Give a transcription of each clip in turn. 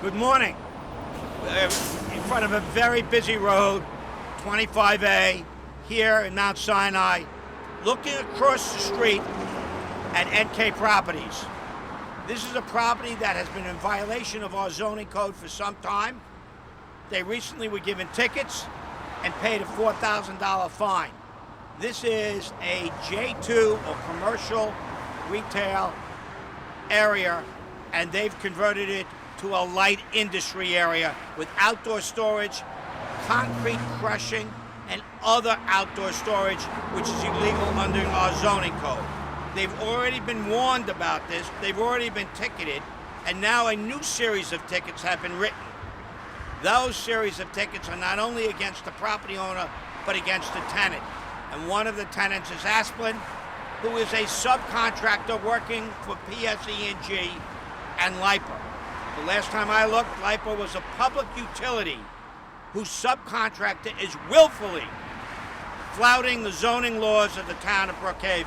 Good morning. In front of a very busy road, 25A, here in Mount Sinai, looking across the street at NK Properties. This is a property that has been in violation of our zoning code for some time. They recently were given tickets and paid a $4,000 fine. This is a J2 or commercial retail area, and they've converted it to a light industry area with outdoor storage, concrete crushing, and other outdoor storage, which is illegal under our zoning code. They've already been warned about this, they've already been ticketed, and now a new series of tickets have been written. Those series of tickets are not only against the property owner, but against the tenant. And one of the tenants is Asplin, who is a subcontractor working for PSE&G and LIPA. The last time I looked, LIPA was a public utility whose subcontractor is willfully flouting the zoning laws of the town of Brookhaven.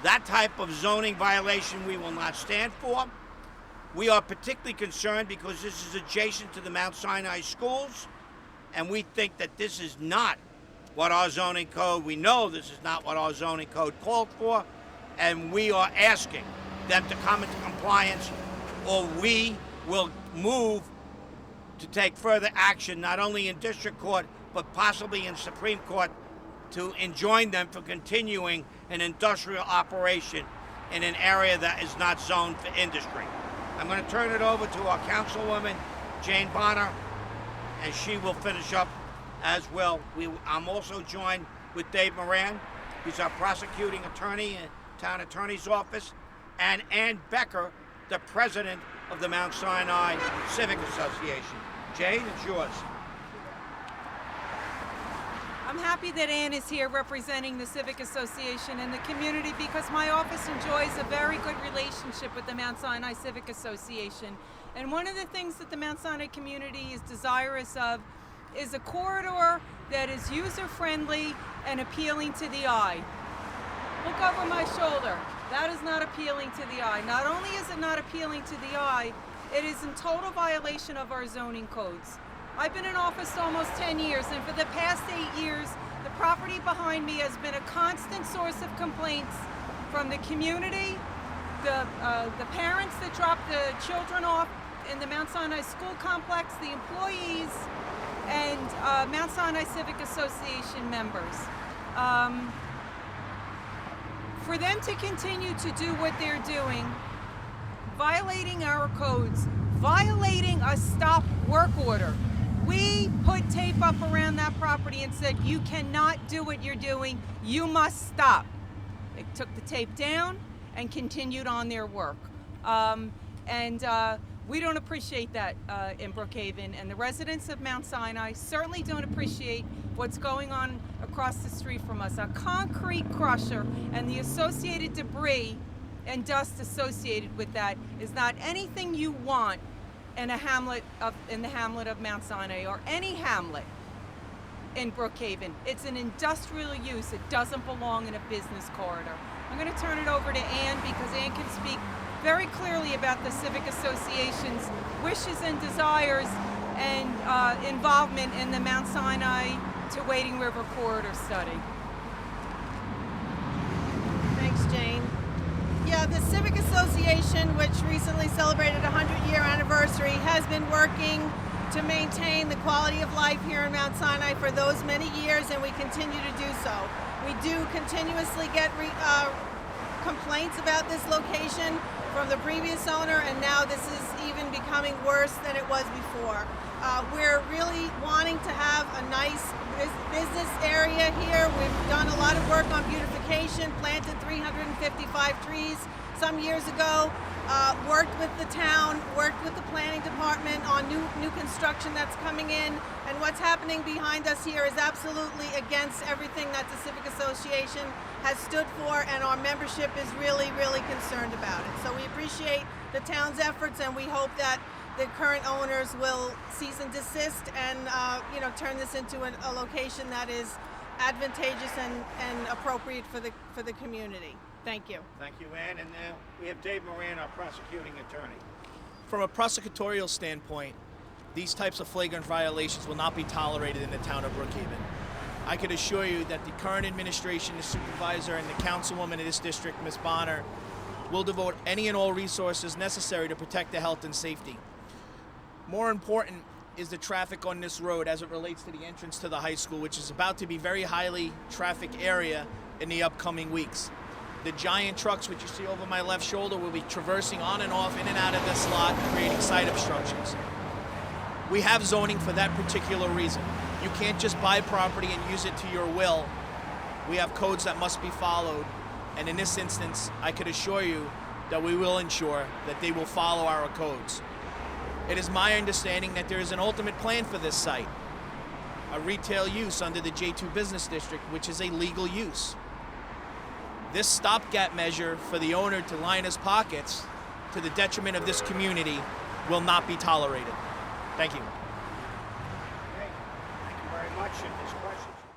That type of zoning violation we will not stand for. We are particularly concerned because this is adjacent to the Mount Sinai schools, and we think that this is not what our zoning code, we know this is not what our zoning code called for, and we are asking them to come into compliance, or we will move to take further action, not only in district court, but possibly in Supreme Court, to enjoin them from continuing an industrial operation in an area that is not zoned for industry. I'm going to turn it over to our councilwoman, Jane Bonner, and she will finish up as well. I'm also joined with Dave Moran, who's our prosecuting attorney in town attorney's office, and Ann Becker, the president of the Mount Sinai Civic Association. Jane, it's yours. I'm happy that Ann is here representing the Civic Association and the community because my office enjoys a very good relationship with the Mount Sinai Civic Association. And one of the things that the Mount Sinai community is desirous of is a corridor that is user-friendly and appealing to the eye. Look over my shoulder. That is not appealing to the eye. Not only is it not appealing to the eye, it is in total violation of our zoning codes. I've been in office almost 10 years, and for the past 8 years, the property behind me has been a constant source of complaints from the community, the parents that drop the children off in the Mount Sinai school complex, the employees, and Mount Sinai Civic Association members. For them to continue to do what they're doing, violating our codes, violating a stop work order. We put tape up around that property and said, you cannot do what you're doing, you must stop. They took the tape down and continued on their work. We don't appreciate that in Brookhaven, and the residents of Mount Sinai certainly don't appreciate what's going on across the street from us. A concrete crusher and the associated debris and dust associated with that is not anything you want in the hamlet of Mount Sinai or any hamlet in Brookhaven. It's an industrial use. It doesn't belong in a business corridor. I'm going to turn it over to Ann because Ann can speak very clearly about the Civic Association's wishes and desires and involvement in the Mount Sinai to Wading River Corridor study. Thanks, Jane. Yeah, the Civic Association, which recently celebrated a 100-year anniversary, has been working to maintain the quality of life here in Mount Sinai for those many years, and we continue to do so. We do continuously get complaints about this location from the previous owner, and now this is even becoming worse than it was before. We're really wanting to have a nice business area here. We've done a lot of work on beautification, planted 355 trees some years ago, worked with the town, worked with the planning department on new construction that's coming in, and what's happening behind us here is absolutely against everything that the Civic Association has stood for, and our membership is really, really concerned about it. So we appreciate the town's efforts, and we hope that the current owners will cease and desist and turn this into a location that is advantageous and appropriate for the community. Thank you. Thank you, Ann. And now we have Dave Moran, our prosecuting attorney. From a prosecutorial standpoint, these types of flagrant violations will not be tolerated in the town of Brookhaven. I could assure you that the current administration, the supervisor, and the councilwoman of this district, Ms. Bonner, will devote any and all resources necessary to protect the health and safety. More important is the traffic on this road as it relates to the entrance to the high school, which is about to be a very highly trafficked area in the upcoming weeks. The giant trucks, which you see over my left shoulder, will be traversing on and off, in and out of this lot, creating site obstructions. We have zoning for that particular reason. You can't just buy property and use it to your will. We have codes that must be followed, and in this instance, I could assure you that we will ensure that they will follow our codes. It is my understanding that there is an ultimate plan for this site, a retail use under the J2 Business District, which is a legal use. This stopgap measure for the owner to line his pockets to the detriment of this community will not be tolerated. Thank you. Okay. Thank you very much. If there's questions.